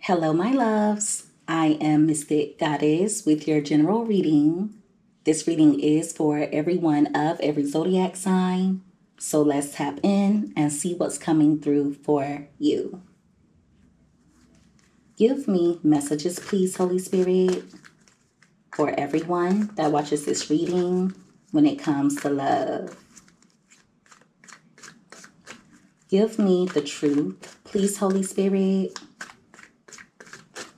Hello, my loves. I am Mystic Goddess with your general reading. This reading is for everyone of every zodiac sign. So let's tap in and see what's coming through for you. Give me messages, please, Holy Spirit, for everyone that watches this reading when it comes to love. Give me the truth, please, Holy Spirit,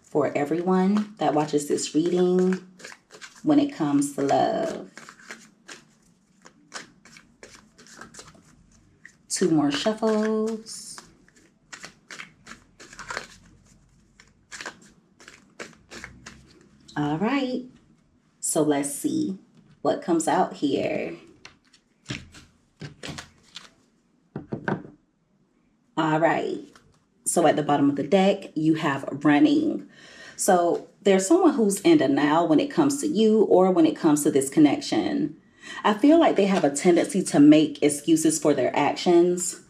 for everyone that watches this reading when it comes to love. 2 more shuffles. All right, so let's see what comes out here. All right, so at the bottom of the deck, you have running. So there's someone who's in denial when it comes to you or when it comes to this connection. I feel like they have a tendency to make excuses for their actions.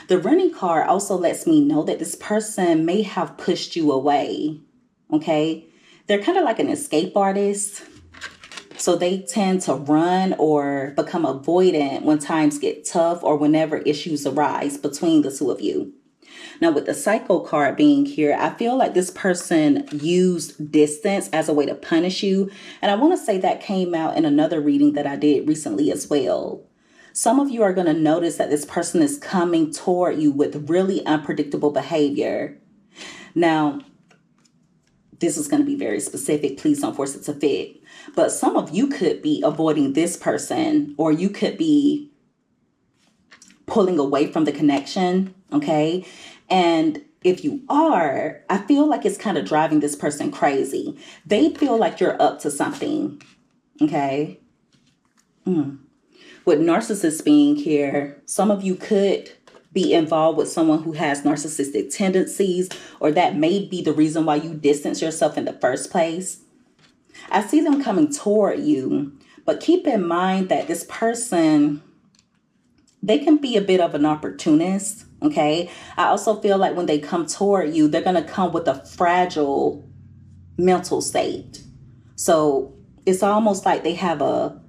The running card also lets me know that this person may have pushed you away, okay? They're kind of like an escape artist. So they tend to run or become avoidant when times get tough or whenever issues arise between the two of you. Now, with the Psycho card being here, I feel like this person used distance as a way to punish you. And I want to say that came out in another reading that I did recently as well. Some of you are going to notice that this person is coming toward you with really unpredictable behavior. Now, this is going to be very specific. Please don't force it to fit. But some of you could be avoiding this person, or you could be pulling away from the connection, okay? And if you are, I feel like it's kind of driving this person crazy. They feel like you're up to something, okay? With narcissists being here, some of you could be involved with someone who has narcissistic tendencies, or that may be the reason why you distance yourself in the first place. I see them coming toward you, but keep in mind that this person, they can be a bit of an opportunist, okay? I also feel like when they come toward you, they're going to come with a fragile mental state. So it's almost like they have a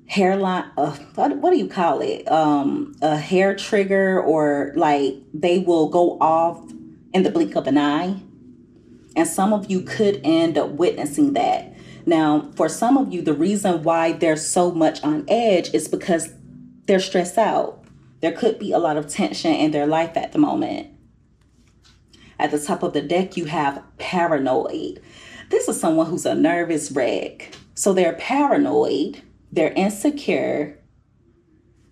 hairline, what do you call it? A hair trigger, or like they will go off in the blink of an eye. And some of you could end up witnessing that. Now, for some of you, the reason why they're so much on edge is because they're stressed out. There could be a lot of tension in their life at the moment. At the top of the deck, you have paranoid. This is someone who's a nervous wreck. So they're paranoid, they're insecure,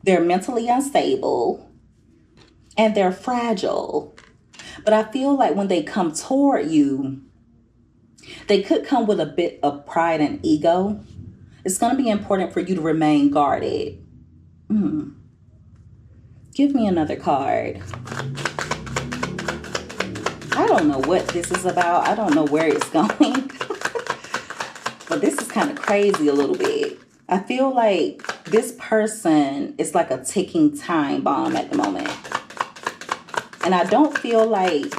they're mentally unstable, and they're fragile. But I feel like when they come toward you, they could come with a bit of pride and ego. It's going to be important for you to remain guarded. Give me another card. I don't know what this is about. I don't know where it's going. But this is kind of crazy a little bit. I feel like this person is like a ticking time bomb at the moment. And I don't feel like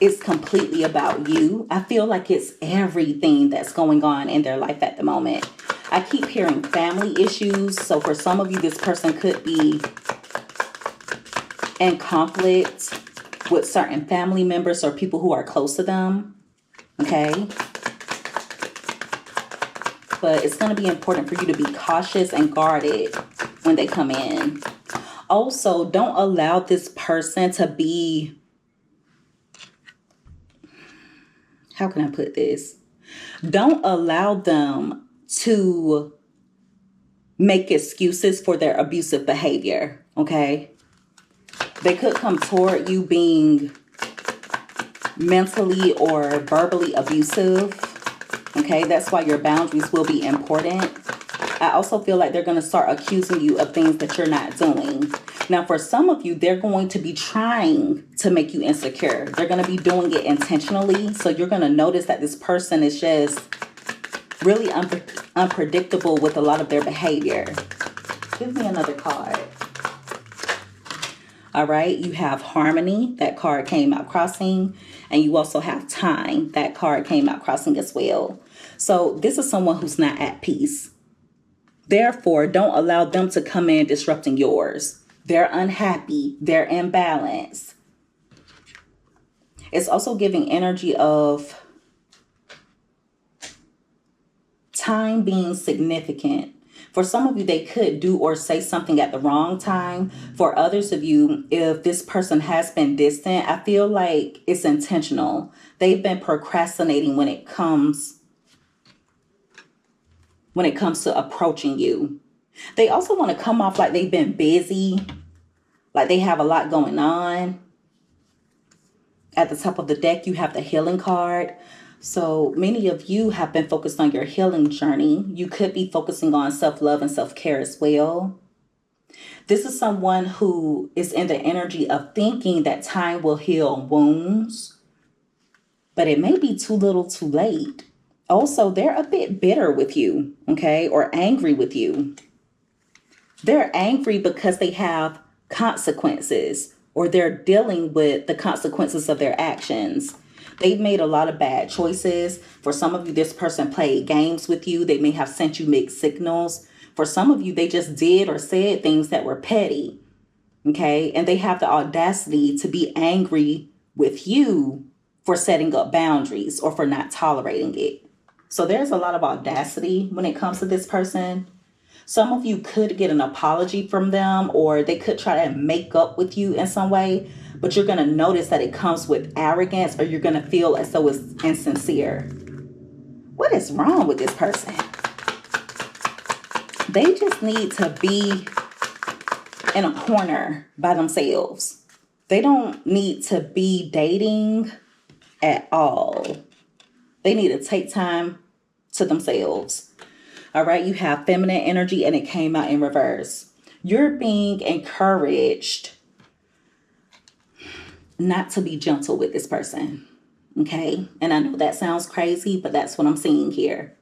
it's completely about you. I feel like it's everything that's going on in their life at the moment. I keep hearing family issues. So for some of you, this person could be in conflict with certain family members or people who are close to them. Okay. But it's going to be important for you to be cautious and guarded when they come in. Also, don't allow this person to be, how can I put this? Don't allow them to make excuses for their abusive behavior, okay? They could come toward you being mentally or verbally abusive. Okay, that's why your boundaries will be important. I also feel like they're going to start accusing you of things that you're not doing. Now, for some of you, they're going to be trying to make you insecure. They're going to be doing it intentionally. So you're going to notice that this person is just really unpredictable with a lot of their behavior. Give me another card. All right. You have harmony. That card came out crossing. And you also have time. That card came out crossing as well. So this is someone who's not at peace. Therefore, don't allow them to come in disrupting yours. They're unhappy. They're imbalanced. It's also giving energy of time being significant. For some of you, they could do or say something at the wrong time. For others of you, if this person has been distant, I feel like it's intentional. They've been procrastinating when it comes to approaching you. They also want to come off like they've been busy, like they have a lot going on. At the top of the deck, you have the healing card. So many of you have been focused on your healing journey. You could be focusing on self-love and self-care as well. This is someone who is in the energy of thinking that time will heal wounds, but it may be too little too late. Also, they're a bit bitter with you, okay, or angry with you. They're angry because they have consequences, or they're dealing with the consequences of their actions. They've made a lot of bad choices. For some of you, this person played games with you. They may have sent you mixed signals. For some of you, they just did or said things that were petty, okay? And they have the audacity to be angry with you for setting up boundaries or for not tolerating it. So there's a lot of audacity when it comes to this person. Some of you could get an apology from them, or they could try to make up with you in some way, but you're going to notice that it comes with arrogance, or you're going to feel as though it's insincere. What is wrong with this person? They just need to be in a corner by themselves. They don't need to be dating at all. They need to take time to themselves. All right, you have feminine energy and it came out in reverse. You're being encouraged not to be gentle with this person. Okay, and I know that sounds crazy, but that's what I'm seeing here.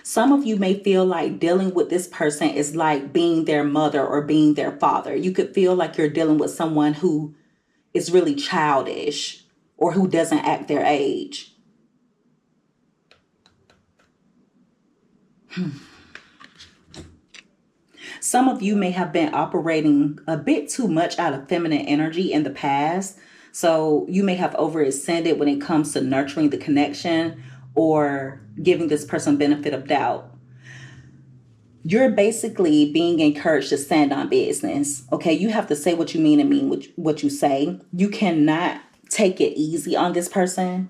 Some of you may feel like dealing with this person is like being their mother or being their father. You could feel like you're dealing with someone who is really childish or who doesn't act their age. Some of you may have been operating a bit too much out of feminine energy in the past. So you may have overextended when it comes to nurturing the connection or giving this person benefit of doubt. You're basically being encouraged to stand on business. Okay, you have to say what you mean and mean what you say. You cannot take it easy on this person.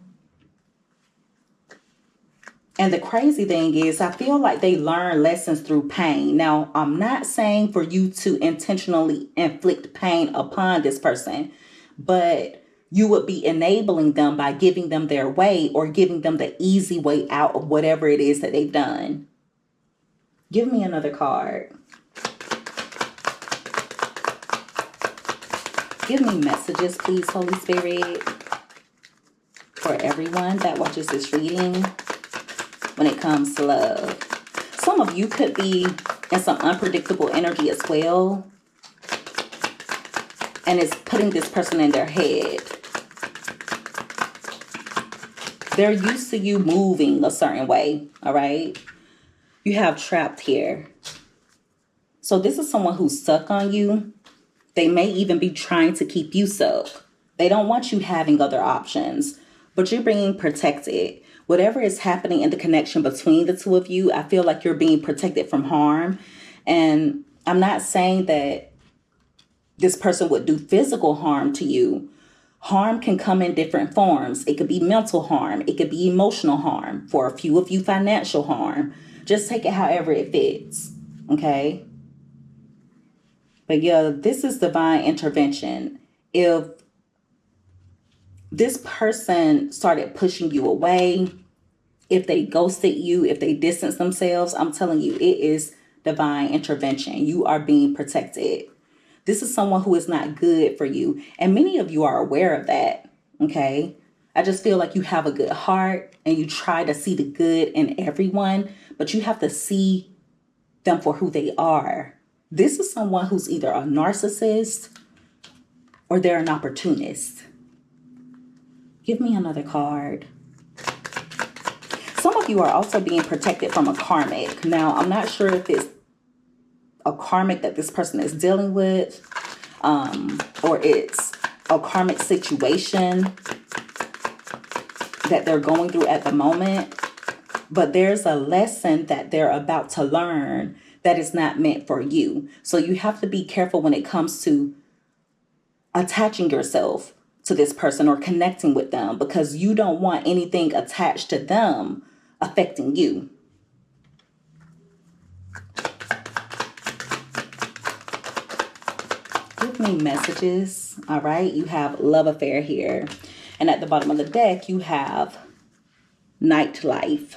And the crazy thing is, I feel like they learn lessons through pain. Now, I'm not saying for you to intentionally inflict pain upon this person, but you would be enabling them by giving them their way or giving them the easy way out of whatever it is that they've done. Give me another card. Give me messages, please, Holy Spirit, for everyone that watches this reading. When it comes to love, some of you could be in some unpredictable energy as well, and it's putting this person in their head. They're used to you moving a certain way, all right? You have trapped here. So this is someone who's stuck on you. They may even be trying to keep you stuck. They don't want you having other options, but you're being protected. Whatever is happening in the connection between the two of you, I feel like you're being protected from harm. And I'm not saying that this person would do physical harm to you. Harm can come in different forms. It could be mental harm. It could be emotional harm. For a few of you, financial harm. Just take it however it fits. Okay? But yeah, this is divine intervention. If this person started pushing you away, if they ghosted you, if they distance themselves, I'm telling you, it is divine intervention. You are being protected. This is someone who is not good for you. And many of you are aware of that. Okay. I just feel like you have a good heart and you try to see the good in everyone, but you have to see them for who they are. This is someone who's either a narcissist or they're an opportunist. Give me another card. Some of you are also being protected from a karmic. Now, I'm not sure if it's a karmic that this person is dealing with, or it's a karmic situation that they're going through at the moment. But there's a lesson that they're about to learn that is not meant for you. So you have to be careful when it comes to attaching yourself to this person or connecting with them, because you don't want anything attached to them affecting you. Give me messages. All right. You have love affair here. And at the bottom of the deck, you have nightlife.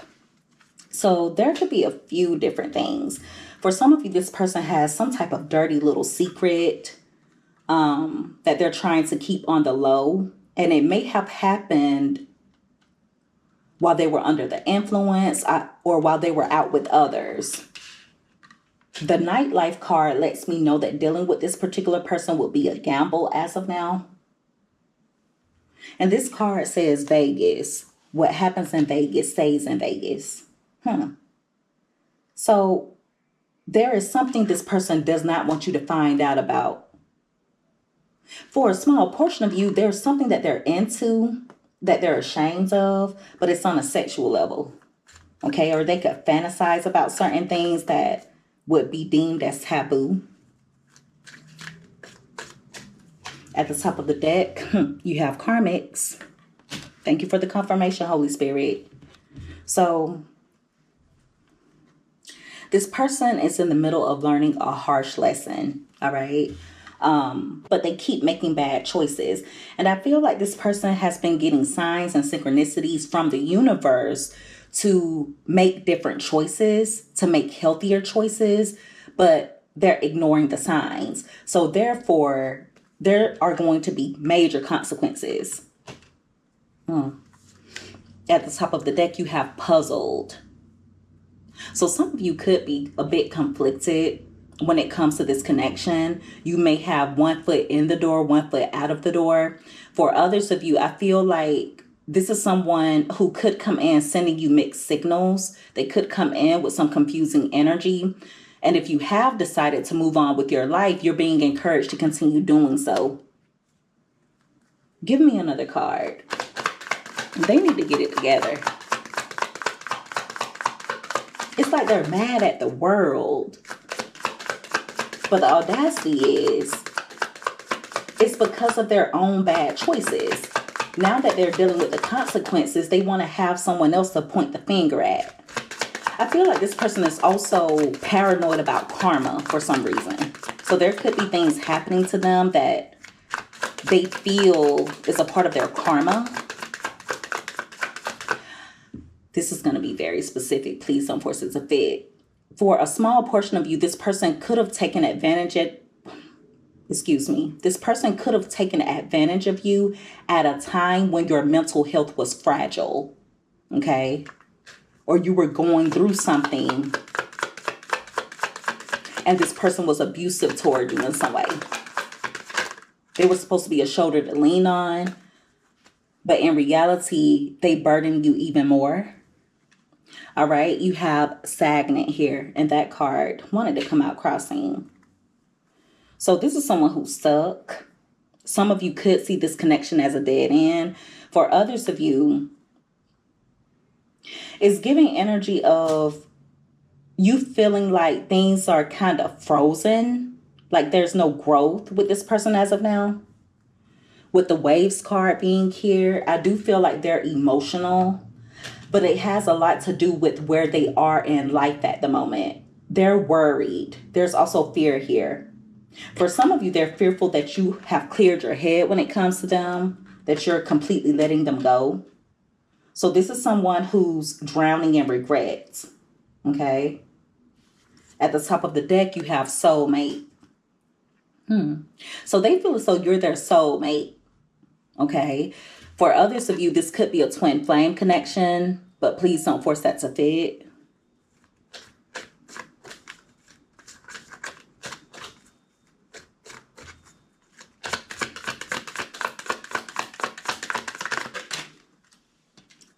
So there could be a few different things. For some of you, this person has some type of dirty little secret that they're trying to keep on the low. And it may have happened while they were under the influence or while they were out with others. The nightlife card lets me know that dealing with this particular person would be a gamble as of now. And this card says Vegas. What happens in Vegas stays in Vegas. So there is something this person does not want you to find out about. For a small portion of you, there's something that they're into that they're ashamed of, but it's on a sexual level. Okay, or they could fantasize about certain things that would be deemed as taboo. At the top of the deck, you have karmics. Thank you for the confirmation, Holy Spirit. So this person is in the middle of learning a harsh lesson, all right? But they keep making bad choices. And I feel like this person has been getting signs and synchronicities from the universe to make different choices, to make healthier choices, but they're ignoring the signs. So therefore, there are going to be major consequences. At the top of the deck, you have puzzled. So some of you could be a bit conflicted when it comes to this connection. You may have one foot in the door, one foot out of the door. For others of you, I feel like this is someone who could come in sending you mixed signals. They could come in with some confusing energy. And if you have decided to move on with your life, you're being encouraged to continue doing so. Give me another card. They need to get it together. It's like they're mad at the world. But the audacity is, it's because of their own bad choices. Now that they're dealing with the consequences, they want to have someone else to point the finger at. I feel like this person is also paranoid about karma for some reason. So there could be things happening to them that they feel is a part of their karma. This is going to be very specific. Please don't force it to fit. For a small portion of you, this person could have taken advantage This person could have taken advantage of you at a time when your mental health was fragile. Okay? Or you were going through something and this person was abusive toward you in some way. They were supposed to be a shoulder to lean on, but in reality, they burden you even more. All right, you have stagnant here, and that card wanted to come out crossing. So this is someone who's stuck. Some of you could see this connection as a dead end. For others of you, it's giving energy of you feeling like things are kind of frozen, like there's no growth with this person as of now. With the waves card being here, I do feel like they're emotional. But it has a lot to do with where they are in life at the moment. They're worried. There's also fear here. For some of you, they're fearful that you have cleared your head when it comes to them, that you're completely letting them go. So this is someone who's drowning in regrets. Okay. At the top of the deck, you have soulmate. So they feel as though you're their soulmate. Okay. For others of you, this could be a twin flame connection, but please don't force that to fit.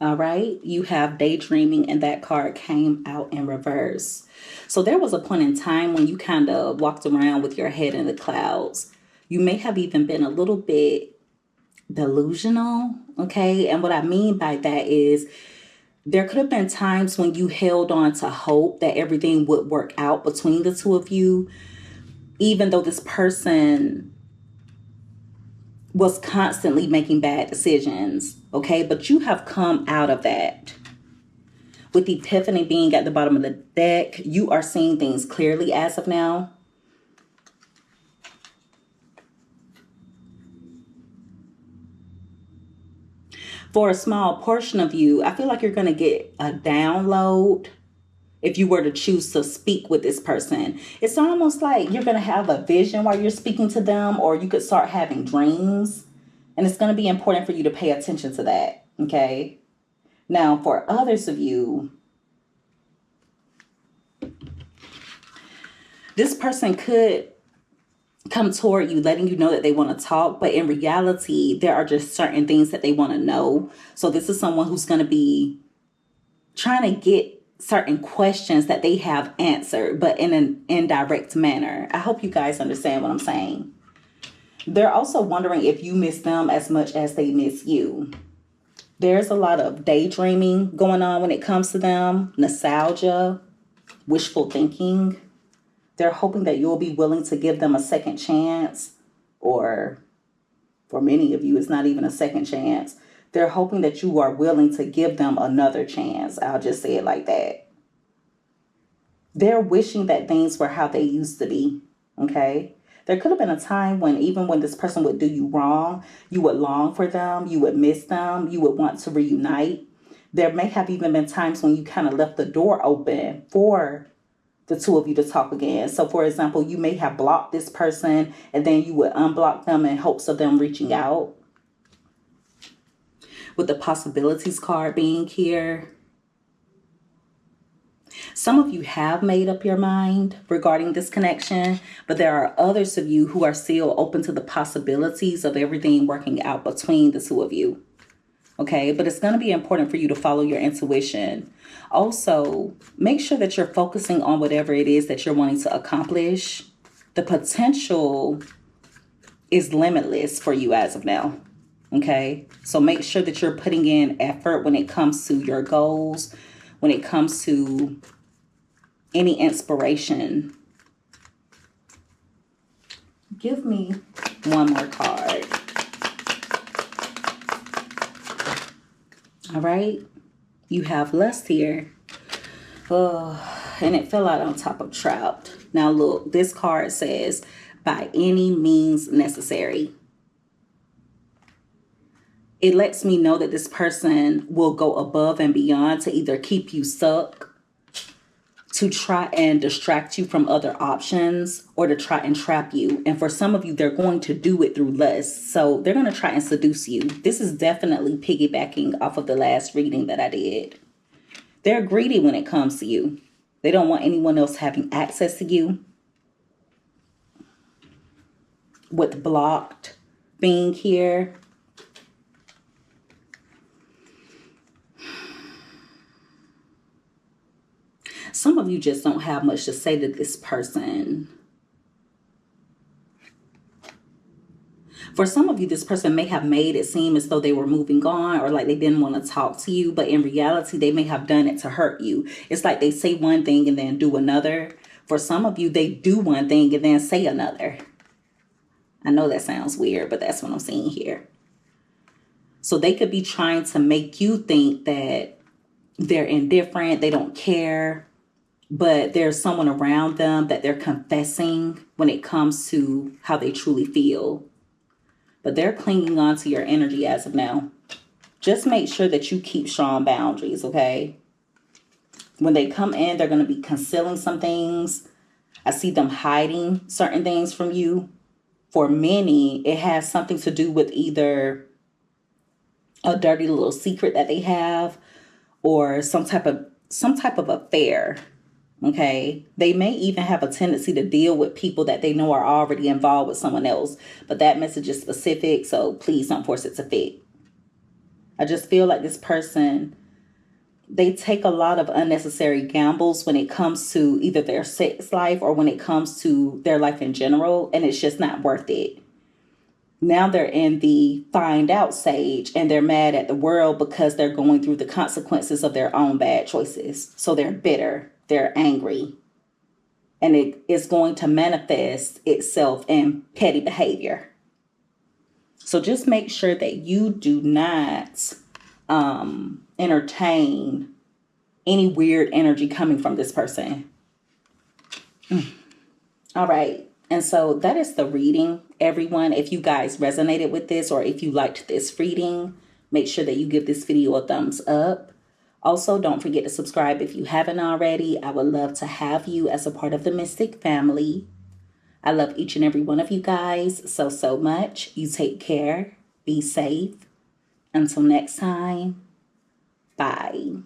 All right, you have daydreaming, and that card came out in reverse. So there was a point in time when you kind of walked around with your head in the clouds. You may have even been a little bit delusional, okay? And what I mean by that is there could have been times when you held on to hope that everything would work out between the two of you, even though this person was constantly making bad decisions, okay? But you have come out of that. With Epiphany being at the bottom of the deck, you are seeing things clearly as of now. For a small portion of you, I feel like you're going to get a download if you were to choose to speak with this person. It's almost like you're going to have a vision while you're speaking to them, or you could start having dreams. And it's going to be important for you to pay attention to that, okay? Now, for others of you, this person could come toward you letting you know that they want to talk, but in reality, there are just certain things that they want to know. So this is someone who's going to be trying to get certain questions that they have answered, but in an indirect manner. I hope you guys understand what I'm saying. They're also wondering if you miss them as much as they miss you. There's a lot of daydreaming going on when it comes to them, nostalgia, wishful thinking. They're hoping that you'll be willing to give them a second chance, or for many of you, it's not even a second chance. They're hoping that you are willing to give them another chance. I'll just say it like that. They're wishing that things were how they used to be, okay? There could have been a time when even when this person would do you wrong, you would long for them, you would miss them, you would want to reunite. There may have even been times when you kind of left the door open for the two of you to talk again. So for example, you may have blocked this person and then you would unblock them in hopes of them reaching out. With the possibilities card being here, some of you have made up your mind regarding this connection, but there are others of you who are still open to the possibilities of everything working out between the two of you. Okay, but it's going to be important for you to follow your intuition. Also, make sure that you're focusing on whatever it is that you're wanting to accomplish. The potential is limitless for you as of now. Okay, so make sure that you're putting in effort when it comes to your goals, when it comes to any inspiration. Give me one more card. All right, you have lust here. Oh, and it fell out on top of trapped. Now look, this card says, by any means necessary. It lets me know that this person will go above and beyond to either keep you stuck, to try and distract you from other options, or to try and trap you. And for some of you, they're going to do it through lust. So they're going to try and seduce you. This is definitely piggybacking off of the last reading that I did. They're greedy when it comes to you. They don't want anyone else having access to you. With blocked being here, some of you just don't have much to say to this person. For some of you, this person may have made it seem as though they were moving on, or like they didn't want to talk to you, but in reality, they may have done it to hurt you. It's like they say one thing and then do another. For some of you, they do one thing and then say another. I know that sounds weird, but that's what I'm seeing here. So they could be trying to make you think that they're indifferent, they don't care, but there's someone around them that they're confessing when it comes to how they truly feel. But they're clinging on to your energy as of now. Just make sure that you keep strong boundaries, okay? When they come in, they're going to be concealing some things. I see them hiding certain things from you. For many, it has something to do with either a dirty little secret that they have or some type of affair. Okay, they may even have a tendency to deal with people that they know are already involved with someone else, but that message is specific, so please don't force it to fit. I just feel like this person They take a lot of unnecessary gambles when it comes to either their sex life or when it comes to their life in general, and it's just not worth it. Now they're in the find out stage and they're mad at the world because they're going through the consequences of their own bad choices. So they're bitter, they're angry, and it is going to manifest itself in petty behavior. So just make sure that you do not entertain any weird energy coming from this person. All right. And so that is the reading, everyone. If you guys resonated with this or if you liked this reading, make sure that you give this video a thumbs up. Also, don't forget to subscribe if you haven't already. I would love to have you as a part of the Mystic family. I love each and every one of you guys so much. You take care. Be safe. Until next time, bye.